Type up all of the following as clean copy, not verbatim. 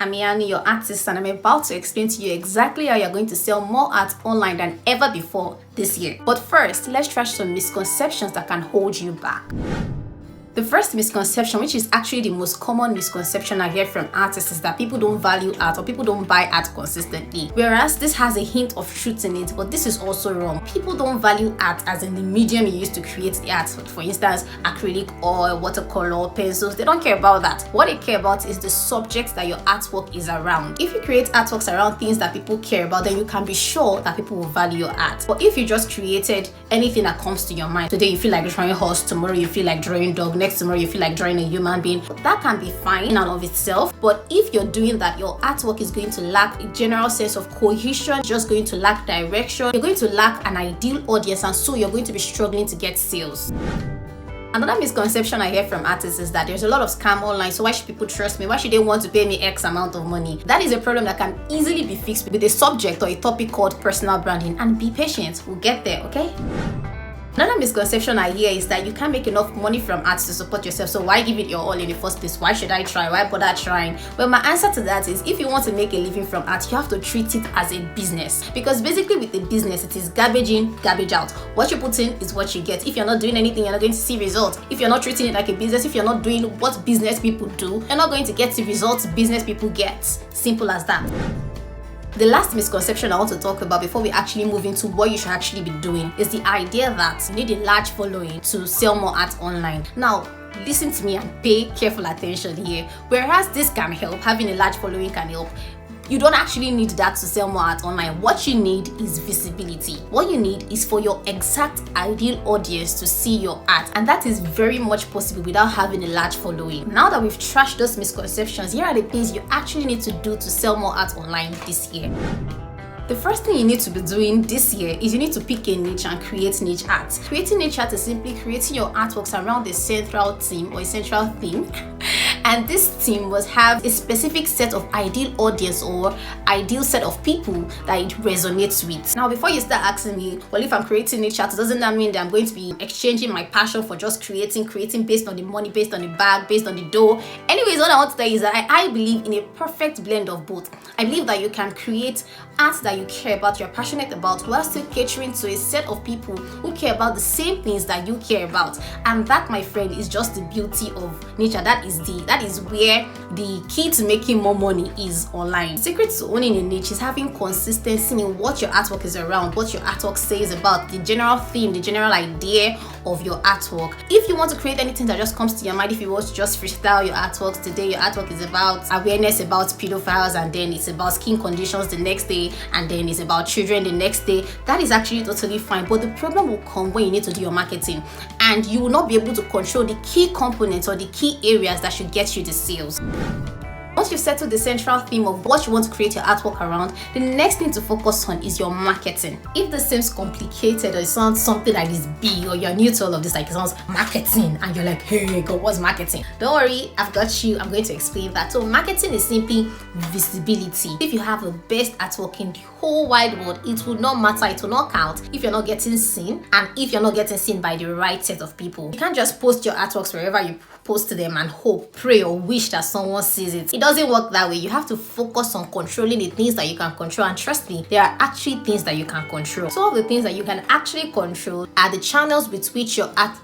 I'm Yani, your artist, and I'm about to explain to you exactly how you're going to sell more art online than ever before this year. But first, let's trash some misconceptions that can hold you back. The first misconception, which is actually the most common misconception I hear from artists, is that people don't value art or people don't buy art consistently. Whereas this has a hint of truth in it, but this is also wrong. People don't value art as in the medium you use to create the art. For instance, acrylic oil, watercolor, pencils. They don't care about that. What they care about is the subjects that your artwork is around. If you create artworks around things that people care about, then you can be sure that people will value your art. But if you just created anything that comes to your mind, today you feel like drawing a horse, tomorrow you feel like drawing dog, next tomorrow you feel like drawing a human being, that can be fine in and of itself. But if you're doing that, your artwork is going to lack a general sense of cohesion, just going to lack direction, you're going to lack an ideal audience, and so you're going to be struggling to get sales. Another misconception I hear from artists is that there's a lot of scam online, so why should people trust me? Why should they want to pay me X amount of money? That is a problem that can easily be fixed with a subject or a topic called personal branding, and be patient, we'll get there, okay? Another misconception I hear is that you can't make enough money from art to support yourself, so why give it your all in the first place? Why should I try? Why bother trying? Well, my answer to that is, if you want to make a living from art, you have to treat it as a business. Because basically with a business, it is garbage in, garbage out. What you put in is what you get. If you're not doing anything, you're not going to see results. If you're not treating it like a business, if you're not doing what business people do, you're not going to get the results business people get. Simple as that. The last misconception I want to talk about before we actually move into what you should actually be doing is the idea that you need a large following to sell more art online. Now, listen to me and pay careful attention here. Whereas this can help, having a large following can help, you don't actually need that to sell more art online. What you need is visibility. What you need is for your exact ideal audience to see your art, and that is very much possible without having a large following. Now that we've trashed those misconceptions, here are the things you actually need to do to sell more art online this year. The first thing you need to be doing this year is you need to pick a niche and create niche art. Creating niche art is simply creating your artworks around a central theme or a central theme. And this theme must have a specific set of ideal audience or ideal set of people that it resonates with. Now, before you start asking me, well, if I'm creating niche art, doesn't that mean that I'm going to be exchanging my passion for just creating based on the money, based on the bag, based on the dough? Anyways, what I want to tell you is that I believe in a perfect blend of both. I believe that you can create art that you care about, you're passionate about, while still catering to a set of people who care about the same things that you care about. And that, my friend, is just the beauty of nature. That is where the key to making more money is online. The secret to owning a niche is having consistency in what your artwork is around, what your artwork says about the general theme, the general idea of your artwork. If you want to create anything that just comes to your mind, if you want to just freestyle your artworks today, your artwork is about awareness about pedophiles, and then it's about skin conditions the next day, and then it's about children the next day, that is actually totally fine. But the problem will come when you need to do your marketing, and you will not be able to control the key components or the key areas that should get you the sales. Once you've settled the central theme of what you want to create your artwork around, the next thing to focus on is your marketing. If this seems complicated or it sounds something that is big, or you're new to all of this, like it sounds marketing, and you're like, hey God, what's marketing? Don't worry, I've got you. I'm going to explain that. So marketing is simply visibility. If you have the best artwork in the whole wide world, it will not matter, it will not count if you're not getting seen, and if you're not getting seen by the right set of people. You can't just post your artworks wherever you post them and hope, pray, or wish that someone sees it. It doesn't work that way. You have to focus on controlling the things that you can control, and trust me, there are actually things that you can control. Some of the things that you can actually control are the channels with which your art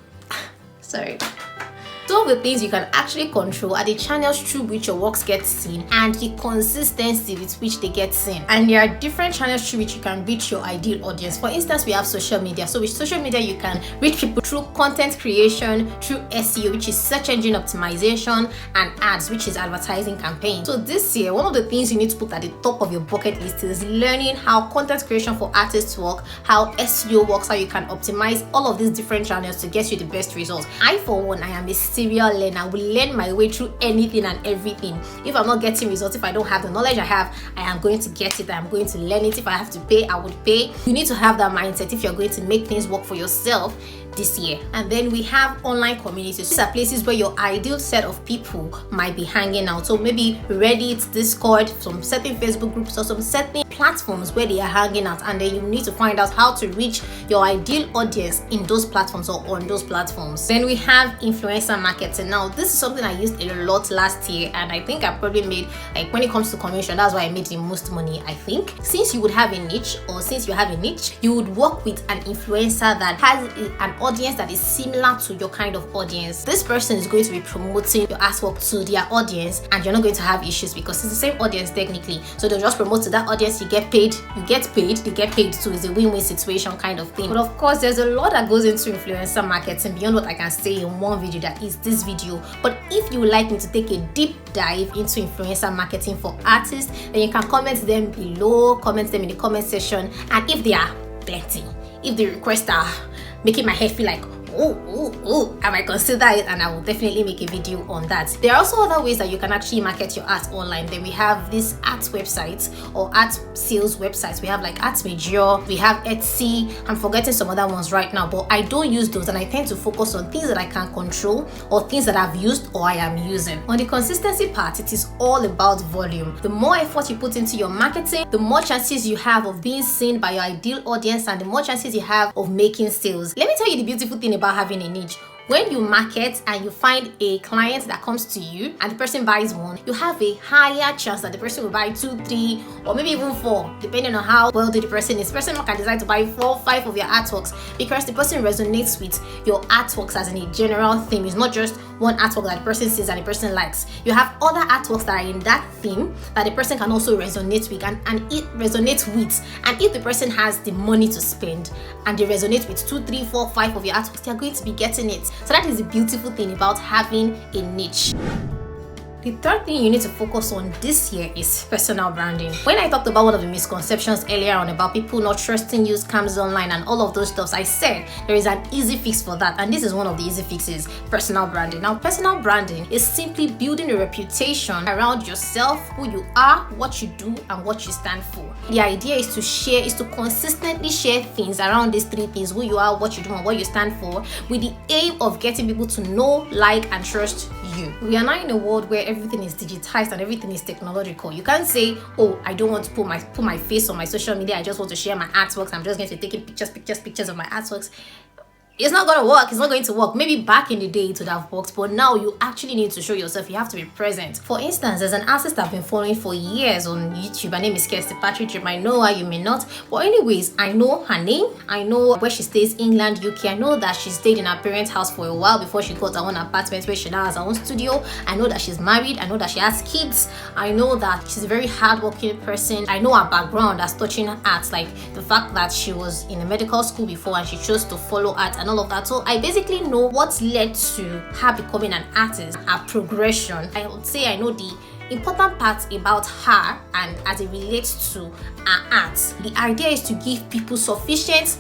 Some of the things you can actually control are the channels through which your works get seen and the consistency with which they get seen. And there are different channels through which you can reach your ideal audience. For instance, we have social media. So with social media, you can reach people through content creation, through SEO, which is search engine optimization, and ads, which is advertising campaign. So this year, one of the things you need to put at the top of your bucket list is learning how content creation for artists work, how SEO works, how you can optimize all of these different channels to get you the best results. I, for one, I am a serial learner. I will learn my way through anything and everything. If I'm not getting results, if I don't have the knowledge I have, I am going to get it. I am going to learn it. If I have to pay, I would pay. You need to have that mindset if you're going to make things work for yourself. this year. And then we have online communities. These are places where your ideal set of people might be hanging out. So maybe Reddit, Discord, some certain Facebook groups, or some certain platforms where they are hanging out, and then you need to find out how to reach your ideal audience in those platforms or on those platforms. Then we have influencer marketing. Now this is something I used a lot last year, and I think I probably made, like, when it comes to commission, that's why I made the most money. I think since you would have a niche, or since you have a niche, you would work with an influencer that has an audience that is similar to your kind of audience. This person is going to be promoting your artwork to their audience, and you're not going to have issues because it's the same audience technically. So they'll just promote to that audience, you get paid, they get paid, so it's a win-win situation kind of thing. But of course, there's a lot that goes into influencer marketing beyond what I can say in one video, that is this video. But if you would like me to take a deep dive into influencer marketing for artists, then you can comment them below, comment them in the comment section. And if they are plenty, if the requests are making my head feel like I might consider it, and I will definitely make a video on that. There are also other ways that you can actually market your art online. Then we have these art websites or art sales websites. We have like Art Major, we have Etsy. I'm forgetting some other ones right now, but I don't use those, and I tend to focus on things that I can control or things that I've used or I am using. On the consistency part, it is all about volume. The more effort you put into your marketing, the more chances you have of being seen by your ideal audience, and the more chances you have of making sales. Let me tell you the beautiful thing about having a niche. When you market and you find a client that comes to you and the person buys one, you have a higher chance that the person will buy 2, 3, or maybe even 4, depending on how wealthy the person is. The person can decide to buy 4, 5 of your artworks because the person resonates with your artworks as in a general theme. It's not just one artwork that the person sees and the person likes. You have other artworks that are in that theme that the person can also resonate with, and it resonates with. And if the person has the money to spend and they resonate with 2, 3, 4, 5 of your artworks, they're going to be getting it. So that is the beautiful thing about having a niche. The third thing you need to focus on this year is personal branding. When I talked about one of the misconceptions earlier on about people not trusting you, scams online, and all of those stuff, I said there is an easy fix for that, and this is one of the easy fixes: personal branding. Now, personal branding is simply building a reputation around yourself, who you are, what you do, and what you stand for. The idea is to consistently share things around these 3 things: who you are, what you do, and what you stand for, with the aim of getting people to know, like, and trust you. We are now in a world where everything is digitized and everything is technological. You can't say, oh, I don't want to put my face on my social media, I just want to share my artworks, I'm just going to be taking pictures of my artworks. It's not going to work. It's not going to work. Maybe back in the day it would have worked, but now you actually need to show yourself. You have to be present. For instance, there's an artist I've been following for years on YouTube. Her name is Kirsty Patrick. You might know her, you may not. But anyways, I know her name. I know where she stays, England, UK. I know that she stayed in her parents' house for a while before she got her own apartment where she now has her own studio. I know that she's married. I know that she has kids. I know that she's a very hardworking person. I know her background as touching art, like the fact that she was in a medical school before and she chose to follow art and all of that. So I basically know what led to her becoming an artist, her progression. I would say I know the important part about her and as it relates to her art. The idea is to give people sufficient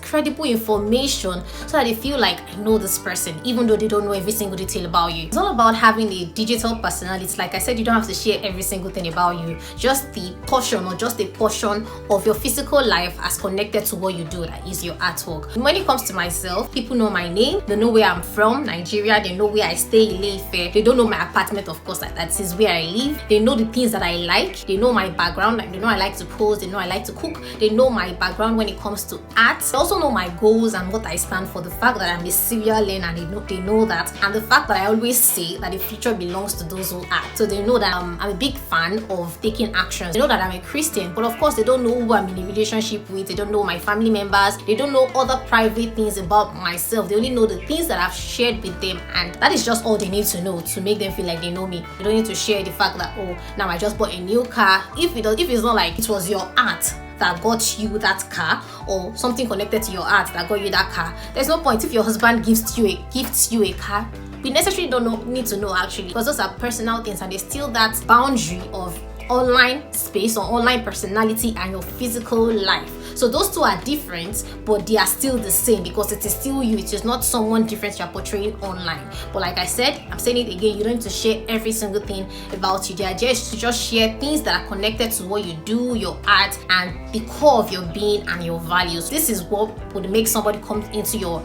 credible information so that they feel like, I know this person, even though they don't know every single detail about you. It's all about having a digital personality. Like I said, you don't have to share every single thing about you, just the portion or just a portion of your physical life as connected to what you do, that is your artwork. When it comes to myself, people know my name, they know where I'm from, Nigeria, they know where I stay, Ile-Ife. They don't know my apartment, of course, that is where I live. They know the things that I like, they know my background, like they know I like to pose, they know I like to cook, they know my background when it comes to art. They also know my goals and what I stand for, the fact that I'm a serial learner, and they know that, and the fact that I always say that the future belongs to those who act. So they know that I'm a big fan of taking actions. They know that I'm a Christian, but of course they don't know who I'm in a relationship with, they don't know my family members, they don't know other private things about myself. They only know the things that I've shared with them, and that is just all they need to know to make them feel like they know me. They don't need to share the fact that, oh, now I just bought a new car. If it's not like it was your art that got you that car, or something connected to your art that got you that car, there's no point. If your husband gifts you a car, we necessarily need to know, actually, because those are personal things, and there's still that boundary of online space or online personality and your physical life. So those two are different, but they are still the same because it is still you. It is not someone different you're portraying online. But like I said, I'm saying it again, you don't need to share every single thing about you. They are just to just share things that are connected to what you do, your art, and the core of your being and your values. This is what would make somebody come into your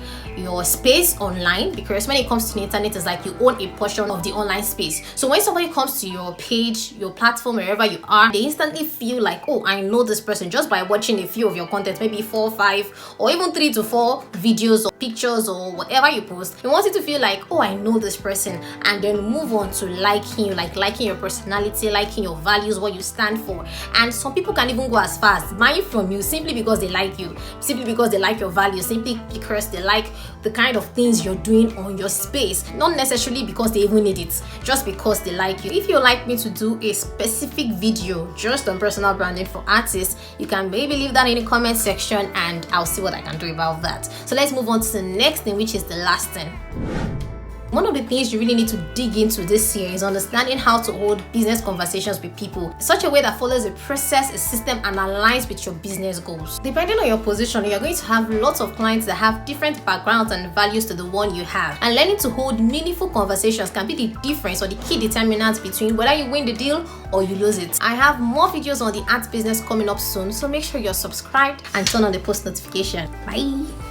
space online, because when it comes to the internet, it's like you own a portion of the online space. So when somebody comes to your page, your platform, wherever you are, they instantly feel like, oh, I know this person just by watching a few of your content, maybe 4, 5, or even 3 to 4 videos or pictures or whatever you post. They want you to feel like, oh, I know this person, and then move on to liking you, like liking your personality, liking your values, what you stand for. And some people can even go as far as buying from you simply because they like you, simply because they like your values, simply because they like the kind of things you're doing on your space, not necessarily because they even need it, just because they like you. If you'd like me to do a specific video just on personal branding for artists, you can maybe leave that in the comment section and I'll see what I can do about that. So let's move on to the next thing, which is the last thing. One of the things you really need to dig into this year is understanding how to hold business conversations with people in such a way that follows a process, a system, and aligns with your business goals. Depending on your position, you're going to have lots of clients that have different backgrounds and values to the one you have. And learning to hold meaningful conversations can be the difference or the key determinant between whether you win the deal or you lose it. I have more videos on the art business coming up soon, so make sure you're subscribed and turn on the post notification. Bye!